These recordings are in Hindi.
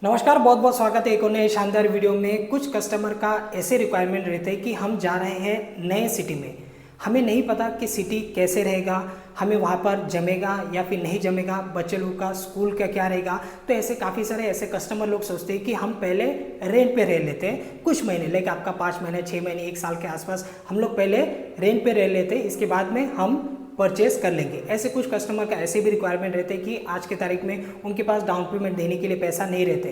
नमस्कार, बहुत बहुत स्वागत है एक और नए शानदार वीडियो में। कुछ कस्टमर का ऐसे रिक्वायरमेंट रहते हैं कि हम जा रहे हैं नए सिटी में, हमें नहीं पता कि सिटी कैसे रहेगा, हमें वहाँ पर जमेगा या फिर नहीं जमेगा, बच्चे लोग का स्कूल का क्या रहेगा। तो ऐसे काफ़ी सारे ऐसे कस्टमर लोग सोचते हैं कि हम पहले रेंट पे रह लेते हैं कुछ महीने, लाइक आपका 5 महीने 6 महीने 1 साल के आसपास हम लोग पहले रेंट पे रह लेते हैं, इसके बाद में हम परचेस कर लेंगे। ऐसे कुछ कस्टमर का ऐसे भी रिक्वायरमेंट रहते हैं कि आज की तारीख में उनके पास डाउन पेमेंट देने के लिए पैसा नहीं रहते,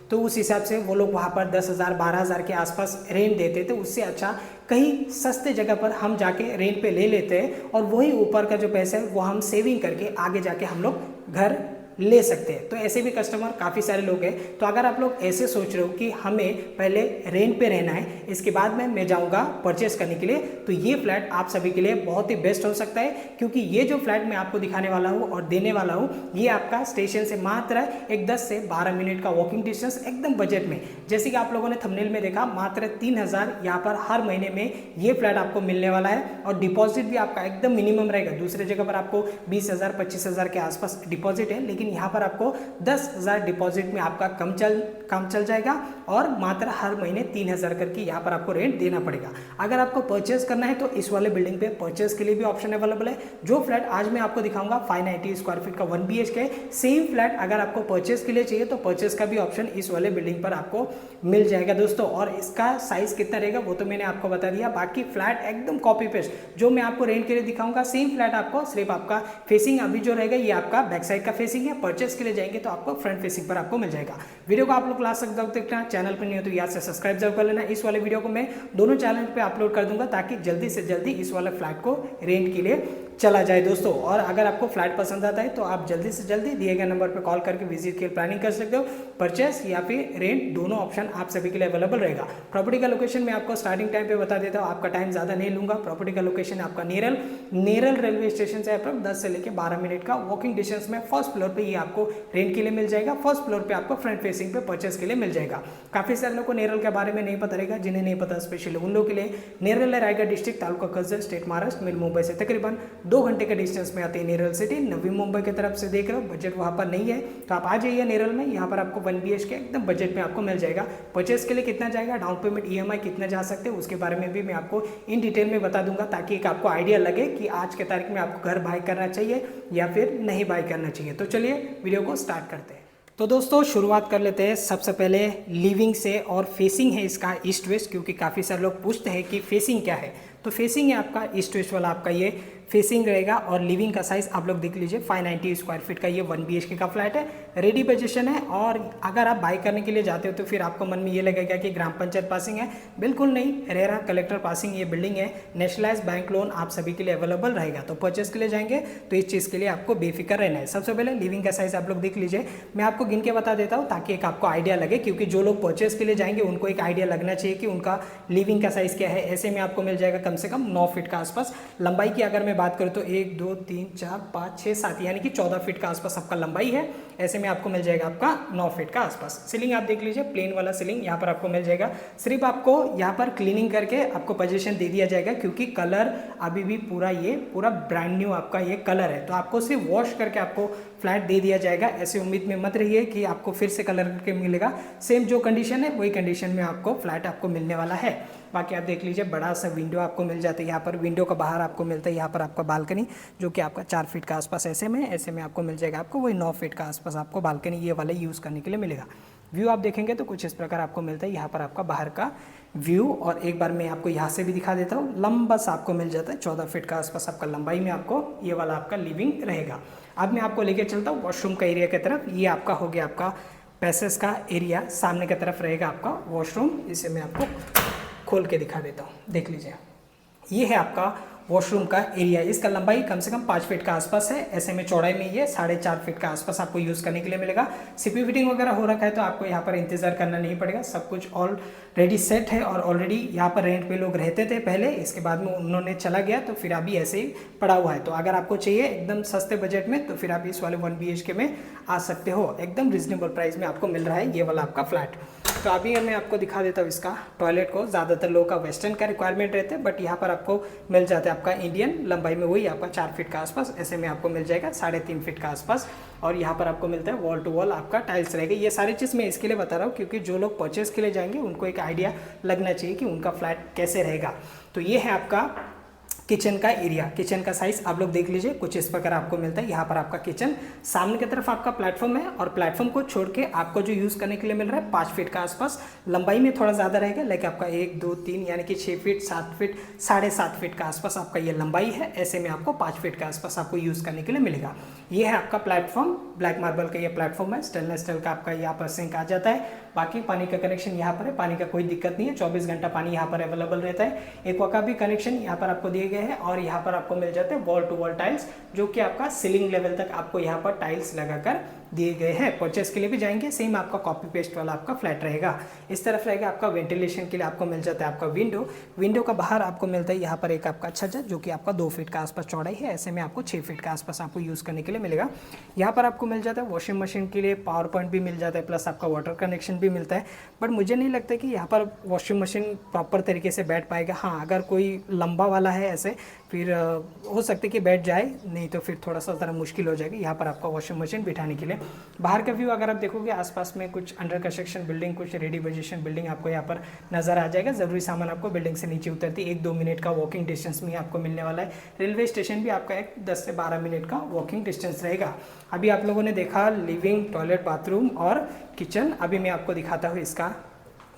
तो उस हिसाब से वो लोग वहाँ पर 10,000 12,000 के आसपास रेंट देते थे। उससे अच्छा कहीं सस्ते जगह पर हम जाके रेंट पे ले लेते हैं और वही ऊपर का जो पैसा है वो हम सेविंग करके आगे जाके हम लोग घर ले सकते हैं। तो ऐसे भी कस्टमर काफ़ी सारे लोग हैं। तो अगर आप लोग ऐसे सोच रहे हो कि हमें पहले रेंट पे रहना है, इसके बाद में मैं जाऊंगा परचेस करने के लिए, तो ये फ्लैट आप सभी के लिए बहुत ही बेस्ट हो सकता है। क्योंकि ये जो फ्लैट मैं आपको दिखाने वाला हूँ और देने वाला हूँ, ये आपका स्टेशन से मात्र एक 10 से 12 मिनट का वॉकिंग डिस्टेंस, एकदम बजट में। जैसे कि आप लोगों ने थंबनेल में देखा, मात्र 3,000 यहाँ पर हर महीने में ये फ्लैट आपको मिलने वाला है। और डिपॉजिट भी आपका एकदम मिनिमम रहेगा। दूसरे जगह पर आपको 20,000 25,000 के आसपास डिपॉजिट है, लेकिन यहाँ पर आपको 10,000 डिपॉजिट में आपका काम चल जाएगा और मात्र हर महीने 3,000 करके यहाँ पर आपको रेंट देना पड़ेगा। अगर आपको परचेस करना है तो इस वाले बिल्डिंग पे परचेस के लिए भी ऑप्शन अवेलेबल है। जो फ्लैट आज मैं आपको दिखाऊंगा 590 स्क्वायर फीट का 1 BHK, सेम फ्लैट अगर आपको परचेस के लिए चाहिए तो परचेस का भी ऑप्शन इस वाले बिल्डिंग पर आपको मिल जाएगा दोस्तों। और इसका साइज कितना रहेगा वो तो मैंने आपको बता दिया। बाकी फ्लैट एकदम कॉपी पेस्ट जो मैं आपको रेंट के लिए दिखाऊंगा, सेम फ्लैट आपको, सिर्फ आपका फेसिंग अभी जो रहेगा ये आपका बैक साइड का फेसिंग है। परचेस के लिए जाएंगे तो आपको फ्रंट फेसिंग पर आपको मिल जाएगा। वीडियो को आप लोग लास्ट तक देखना, चैनल पर नहीं हो तो याद से सब्सक्राइब जरूर कर लेना। इस वाले वीडियो को मैं दोनों चैनल पे अपलोड कर दूंगा ताकि जल्दी से जल्दी इस वाले फ्लैट को रेंट के लिए चला जाए दोस्तों। और अगर आपको फ्लैट पसंद आता है तो आप जल्दी से जल्दी दिए गए नंबर पर कॉल करके विजिट के प्लानिंग कर सकते हो। परचेस या फिर रेंट दोनों ऑप्शन आप सभी के लिए अवेलेबल रहेगा। प्रॉपर्टी का लोकेशन मैं आपको स्टार्टिंग टाइम पे बता देता हूँ, आपका टाइम ज़्यादा नहीं लूंगा। प्रॉपर्टी का लोकेशन आपका नेरल रेलवे स्टेशन से अप्रॉक्स 10 से लेकर 12 मिनट का वॉकिंग डिस्टेंस में फर्स्ट फ्लोर पे ये आपको रेंट के लिए मिल जाएगा। फर्स्ट फ्लोर पे आपको फ्रंट फेसिंग पे परचेस के लिए मिल जाएगा। काफी सारे लोगों को नेरल के बारे में नहीं पता रहेगा, जिन्हें नहीं पता स्पेशली उन लोगों के लिए नेरल है रायगढ़ डिस्ट्रिक्ट, तालुका कर्जत, स्टेट महाराष्ट्र, मिल मुंबई से तकरीबन 2 घंटे के डिस्टेंस में आती है नेरल सिटी। नवी मुंबई की तरफ से देख रहे हो, बजट वहाँ पर नहीं है तो आप आ जाइए नेरल में। यहाँ पर आपको 1 BHK एकदम बजट में आपको मिल जाएगा। परचेस के लिए कितना जाएगा, डाउन पेमेंट EMI कितना जा सकते हैं, उसके बारे में भी मैं आपको इन डिटेल में बता दूंगा ताकि एक आपको आइडिया लगे कि आज के तारीख में आपको घर बाय करना चाहिए या फिर नहीं बाय करना चाहिए। तो चलिए वीडियो को स्टार्ट करते हैं। तो दोस्तों शुरुआत कर लेते हैं सबसे पहले लिविंग से। और फेसिंग है इसका ईस्ट वेस्ट, क्योंकि काफ़ी सारे लोग पूछते हैं कि फेसिंग क्या है। तो फेसिंग है आपका ईस्ट वेस्ट वाला, आपका ये फेसिंग रहेगा। और लिविंग का साइज आप लोग देख लीजिए, 590 स्क्वायर फीट का ये 1 BHK का फ्लैट है, रेडी पोजीशन है। और अगर आप बाय करने के लिए जाते हो तो फिर आपको मन में ये लगेगा कि ग्राम पंचायत पासिंग है, बिल्कुल नहीं, रेरा कलेक्टर पासिंग ये बिल्डिंग है। नेशनलाइज बैंक लोन आप सभी के लिए अवेलेबल रहेगा। तो परचेस के लिए जाएंगे तो इस चीज़ के लिए आपको बेफिक्र रहना है। सबसे पहले लिविंग का साइज आप लोग देख लीजिए, मैं आपको गिन के बता देता हूँ ताकि एक आपको आइडिया लगे, क्योंकि जो लोग परचेस के लिए जाएंगे उनको एक आइडिया लगना चाहिए कि उनका लिविंग का साइज क्या है। ऐसे में आपको मिल जाएगा कम से कम 9 फीट का आसपास। लंबाई की अगर मैं बात करूँ तो 1 2 3 4 5 6 7 यानी कि 14 फीट का आसपास आपका लंबाई है। ऐसे में आपको मिल जाएगा आपका 9 फीट का आसपास। सीलिंग आप देख लीजिए, प्लेन वाला सीलिंग यहाँ पर आपको मिल जाएगा। सिर्फ आपको यहाँ पर क्लीनिंग करके आपको पोजीशन दे दिया जाएगा, क्योंकि कलर अभी भी पूरा ब्रांड न्यू आपका ये कलर है। तो आपको सिर्फ वॉश करके आपको फ्लैट दे दिया जाएगा। ऐसे उम्मीद में मत रहिए कि आपको फिर से कलर करके मिलेगा। सेम जो कंडीशन है वही कंडीशन में आपको फ्लैट आपको मिलने वाला है। बाकी आप देख लीजिए, बड़ा सा विंडो आपको मिल जाता है यहाँ पर। विंडो का बाहर आपको मिलता है यहाँ पर आपका बालकनी, जो कि आपका 4 फीट का आसपास ऐसे में आपको मिल जाएगा। आपको वही 9 फीट का आसपास आपको बालकनी ये वाला यूज़ करने के लिए मिलेगा। व्यू आप देखेंगे तो कुछ इस प्रकार आपको मिलता है यहाँ पर आपका बाहर का व्यू। और एक बार मैं आपको यहाँ से भी दिखा देता हूँ, लंबा सा आपको मिल जाता है, 14 फीट का आसपास आपका लंबाई में आपको ये वाला आपका लिविंग रहेगा। अब मैं आपको लेके चलता हूँ वॉशरूम का एरिया की तरफ। ये आपका हो गया आपका पैसेज का एरिया, सामने की तरफ रहेगा आपका वॉशरूम। इसे मैं आपको खोल के दिखा देता हूँ, देख लीजिए, ये है आपका वॉशरूम का एरिया। इसका लंबाई कम से कम 5 फीट का आसपास है। ऐसे में चौड़ाई में ये 4.5 फीट का आसपास आपको यूज़ करने के लिए मिलेगा। सीपी फिटिंग वगैरह हो रखा है तो आपको यहाँ पर इंतजार करना नहीं पड़ेगा, सब कुछ ऑलरेडी सेट है। और ऑलरेडी यहाँ पर रेंट पे लोग रहते थे पहले, इसके बाद में उन्होंने चला गया तो फिर अभी ऐसे ही पड़ा हुआ है। तो अगर आपको चाहिए एकदम सस्ते बजट में तो फिर आप इस वाले 1 BHK में आ सकते हो। एकदम रिजनेबल प्राइस में आपको मिल रहा है ये वाला आपका फ्लैट। तो अभी मैं आपको दिखा देता हूँ इसका टॉयलेट को। ज़्यादातर लोगों का वेस्टर्न का रिक्वायरमेंट रहता है, बट यहाँ पर आपको मिल जाता है आपका इंडियन लंबाई में, वही आपका 4 फीट का आसपास ऐसे में आपको मिल जाएगा, 3.5 फीट का आसपास। और यहाँ पर आपको मिलता है वॉल टू वॉल आपका टाइल्स रहेगा। ये सारी चीज़ मैं इसके लिए बता रहा हूँ क्योंकि जो लोग परचेस के लिए जाएंगे उनको एक आइडिया लगना चाहिए कि उनका फ्लैट कैसे रहेगा। तो ये है आपका किचन का एरिया। किचन का साइज आप लोग देख लीजिए, कुछ इस प्रकार आपको मिलता है। यहाँ पर आपका किचन, सामने की तरफ आपका प्लेटफॉर्म है और प्लेटफॉर्म को छोड़ के आपको जो यूज़ करने के लिए मिल रहा है 5 फीट का आसपास। लंबाई में थोड़ा ज़्यादा रहेगा, लेकिन आपका 1 2 3 यानी कि 6 फीट 7 फीट 7.5 फीट का आसपास आपका ये लंबाई है। ऐसे में आपको 5 फीट का आसपास आपको यूज़ करने के लिए मिलेगा। ये है आपका प्लेटफॉर्म, ब्लैक मार्बल का ये प्लेटफॉर्म है, स्टेनलेस स्टील का आपका यहाँ पर सिंक आ जाता है। बाकी पानी का कनेक्शन यहाँ पर है, पानी का कोई दिक्कत नहीं है, 24 घंटा पानी यहाँ पर अवेलेबल रहता है। एक्वा का भी कनेक्शन यहाँ पर आपको दिए गए हैं और यहाँ पर आपको मिल जाते हैं वॉल टू वॉल टाइल्स, जो कि आपका सीलिंग लेवल तक आपको यहाँ पर टाइल्स लगाकर दिए गए हैं। परचेस के लिए भी जाएंगे, सेम आपका कॉपी पेस्ट वाला आपका फ्लैट रहेगा। इस तरफ रहेगा आपका वेंटिलेशन के लिए आपको मिल जाता है आपका विंडो का बाहर आपको मिलता है यहाँ पर एक आपका छज्जा, जो कि आपका 2 फीट का आसपास चौड़ाई है। ऐसे में आपको 6 फीट का आसपास आपको यूज़ करने के लिए मिलेगा। यहाँ पर आपको मिल जाता है वॉशिंग मशीन के लिए पावर पॉइंट भी मिल जाता है, प्लस आपका वाटर कनेक्शन भी मिलता है। बट मुझे नहीं लगता कि यहाँ पर वॉशिंग मशीन प्रॉपर तरीके से बैठ पाएगा। हाँ, अगर कोई लंबा वाला है ऐसे, फिर हो सकता है कि बैठ जाए, नहीं तो फिर थोड़ा सा ज़रा मुश्किल हो जाएगी यहाँ पर आपका वॉशिंग मशीन बिठाने के लिए। बाहर का व्यू अगर आप देखोगे, आसपास में कुछ अंडर कंस्ट्रक्शन बिल्डिंग, कुछ रेडी पोजीशन बिल्डिंग आपको यहाँ पर नजर आ जाएगा। ज़रूरी सामान आपको बिल्डिंग से नीचे उतरती 1-2 मिनट का वॉकिंग डिस्टेंस में आपको मिलने वाला है। रेलवे स्टेशन भी आपका एक 10 से 12 मिनट का वॉकिंग डिस्टेंस रहेगा। अभी आप लोगों ने देखा लिविंग, टॉयलेट, बाथरूम और किचन। अभी मैं आपको दिखाता हूँ इसका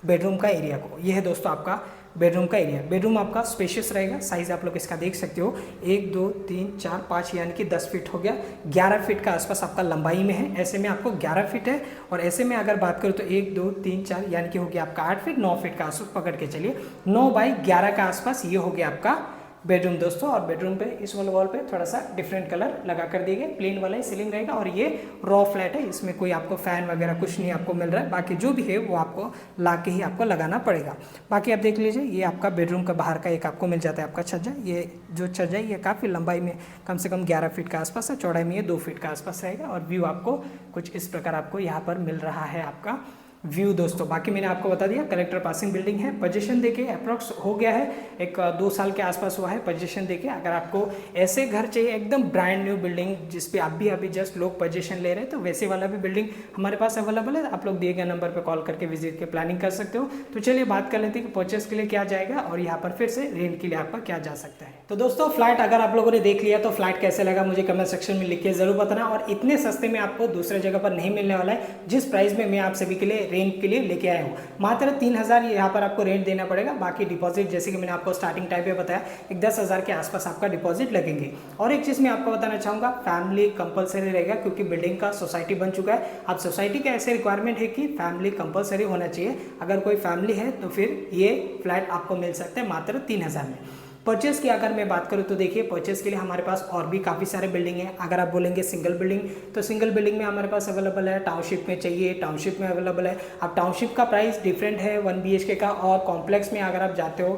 बेडरूम का एरिया को। ये है दोस्तों आपका बेडरूम का एरिया। बेडरूम आपका स्पेशियस रहेगा, साइज आप लोग इसका देख सकते हो, 1 2 3 4 5 यानी कि 10 फीट हो गया, 11 फीट का आसपास आपका लंबाई में है। ऐसे में आपको 11 फीट है। और ऐसे में अगर बात करूँ तो 1 2 3 4 यानी कि हो गया आपका 8 फीट, 9 फीट का आसपास पकड़ के चलिए, 9 बाई 11 का आसपास ये हो गया आपका बेडरूम दोस्तों। और बेडरूम पे इस वाले वॉल पे थोड़ा सा डिफरेंट कलर लगा कर दिए गए, प्लेन वाला ही सीलिंग रहेगा। और ये रॉ फ्लैट है, इसमें कोई आपको फैन वगैरह कुछ नहीं आपको मिल रहा है। बाकी जो भी है वो आपको ला के ही आपको लगाना पड़ेगा। बाकी आप देख लीजिए, ये आपका बेडरूम का बाहर का एक आपको मिल जाता है आपका छज्जा। ये जो छज्जा है ये काफ़ी लंबाई में कम से कम 11 फीट का आसपास है, चौड़ाई में ये 2 फीट का आसपास रहेगा। और व्यू आपको कुछ इस प्रकार आपको यहाँ पर मिल रहा है आपका व्यू दोस्तों। बाकी मैंने आपको बता दिया कलेक्टर पासिंग बिल्डिंग है। पोजीशन देखिए अप्रॉक्स हो गया है, एक 2 साल के आसपास हुआ है। पोजीशन देखिए, अगर आपको ऐसे घर चाहिए एकदम ब्रांड न्यू बिल्डिंग जिस पे अभी जस्ट लोग पोजीशन ले रहे हैं, तो वैसे वाला भी बिल्डिंग हमारे पास अवेलेबल है। आप लोग दिए गए नंबर पर कॉल करके विजिट के प्लानिंग कर सकते हो। तो चलिए बात कर लेते हैं कि परचेस के लिए क्या जाएगा और यहाँ पर फिर से रेंट के लिए आपका क्या जा सकता है। तो दोस्तों फ्लैट अगर आप लोगों ने देख लिया तो फ्लैट कैसे लगा मुझे कमेंट सेक्शन में लिख के जरूर बताना। और इतने सस्ते में आपको दूसरे जगह पर नहीं मिलने वाला है जिस प्राइस में मैं आप सभी के लिए रेंट के लिए लेके आया हूँ। मात्र 3000 यहाँ पर आपको रेंट देना पड़ेगा। बाकी डिपॉजिट जैसे कि मैंने आपको स्टार्टिंग टाइम पे बताया, एक 10,000 के आसपास आपका डिपॉजिट लगेंगे। और एक चीज़ मैं आपको बताना चाहूँगा, फैमिली कंपलसरी रहेगा क्योंकि बिल्डिंग का सोसाइटी बन चुका है। अब सोसाइटी का ऐसे रिक्वायरमेंट है कि फैमिली कंपलसरी होना चाहिए। अगर कोई फैमिली है तो फिर ये फ्लैट आपको मिल सकता है मात्र 3000 में। परचेस की अगर मैं बात करूं तो देखिए, परचेस के लिए हमारे पास और भी काफ़ी सारे बिल्डिंग हैं। अगर आप बोलेंगे सिंगल बिल्डिंग, तो सिंगल बिल्डिंग में हमारे पास अवेलेबल है। टाउनशिप में चाहिए, टाउनशिप में अवेलेबल है। अब टाउनशिप का प्राइस डिफरेंट है 1 BHK का, और कॉम्प्लेक्स में अगर आप जाते हो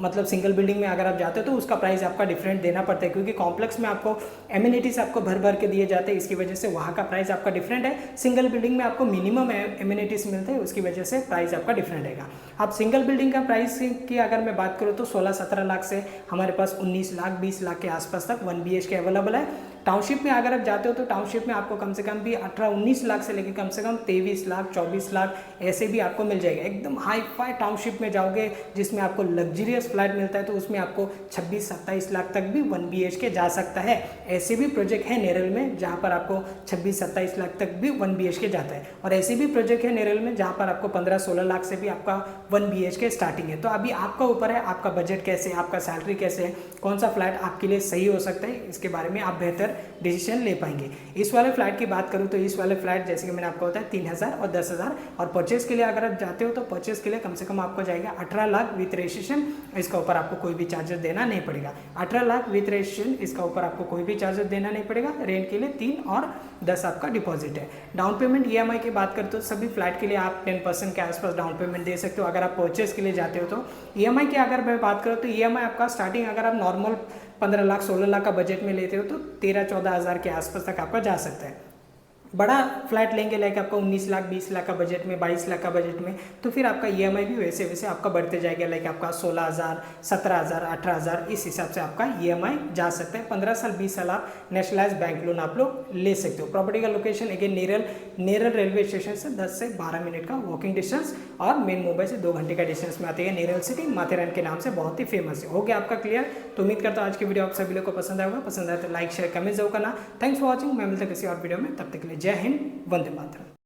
मतलब सिंगल बिल्डिंग में अगर आप जाते हो तो उसका प्राइस आपका डिफरेंट देना पड़ता है, क्योंकि कॉम्प्लेक्स में आपको एमिनिटीज आपको भर भर के दिए जाते हैं, इसकी वजह से वहाँ का प्राइस आपका डिफरेंट है। सिंगल बिल्डिंग में आपको मिनिमम एमिनिटीज मिलते हैं, उसकी वजह से प्राइस आपका डिफरेंट रहेगा। अब सिंगल बिल्डिंग का प्राइस की अगर मैं बात करूँ तो 16-17 लाख से हमारे पास 19 लाख 20 लाख के आसपास तक 1 BHK अवेलेबल है। टाउनशिप में अगर आप जाते हो तो टाउनशिप में आपको कम से कम भी 18-19 लाख से लेकर कम से कम 23 लाख 24 लाख ऐसे भी आपको मिल जाएगा। एकदम हाई फाई टाउनशिप में जाओगे जिसमें आपको लग्जरियस फ्लैट मिलता है तो उसमें आपको 26-27 लाख तक भी 1 BHK जा सकता है। ऐसे भी प्रोजेक्ट है नेरल में जहाँ पर आपको 26-27 लाख तक भी 1 BHK जाता है, और ऐसे भी प्रोजेक्ट है नेरल में जहाँ पर आपको 15-16 लाख से भी आपका 1 BHK स्टार्टिंग है। तो अभी आपका ऊपर है, आपका बजट कैसे है, आपका सैलरी कैसे है, कौन सा फ्लैट आपके लिए सही हो सकता है, इसके बारे में आप बेहतर डिसीजन ले पाएंगे। इस वाले फ्लैट की बात करूँ तो इस वाले फ्लैट जैसे कि मैंने आपको बताया 3000 और 10,000। और परचेस के लिए अगर आप जाते हो तो परचेस के लिए कम से कम आपको जाएगा 18 लाख विथ रजिस्ट्रेशन। इसका ऊपर आपको कोई भी चार्जेस देना नहीं पड़ेगा। 18 लाख विथ रजिस्ट्रेशन, इसका ऊपर आपको कोई भी चार्जेस देना नहीं पड़ेगा। रेंट के लिए 3 और 10 आपका डिपॉजिट है। डाउन पेमेंट EMI की बात करते हो सभी फ्लैट के लिए आप 10% के आसपास डाउन पेमेंट दे सकते हो अगर आप परचेस के लिए जाते हो तो। EMI की अगर मैं बात करूँ तो EMI आपका स्टार्टिंग अगर आप नॉर्मल 15 लाख 16 लाख का बजट में लेते हो तो 13-14 हज़ार के आसपास तक आपका जा सकता है। बड़ा फ्लैट लेंगे लाइक आपका 19 लाख 20 लाख का बजट में, 22 लाख का बजट में, तो फिर आपका ईएमआई भी वैसे वैसे आपका बढ़ते जाएगा। लाइक आपका 16,000, 17,000, 18,000 इस हिसाब से आपका ईएमआई जा सकता है। 15 साल 20 साल आप नेशनलाइज बैंक लोन आप लोग ले सकते हो। प्रॉपर्टी का location again Neral railway station से 10 से 12 मिनट का वॉकिंग डिस्टेंस और मेन मुंबई से 2 घंटे का डिस्टेंस में आती है। नेरल सिटी माथेरान के नाम से बहुत ही फेमस है। हो गया आपका क्लियर? तो उम्मीद करता हूँ आज की वीडियो आप सभी लोग को पसंद आएगा। पसंद आए तो लाइक शेयर कमेंट जरूर करना। Thanks for watching. मैं मिलता हूँ किसी और वीडियो में, तब तक के लिए जय हिंद, वंदे मातरम।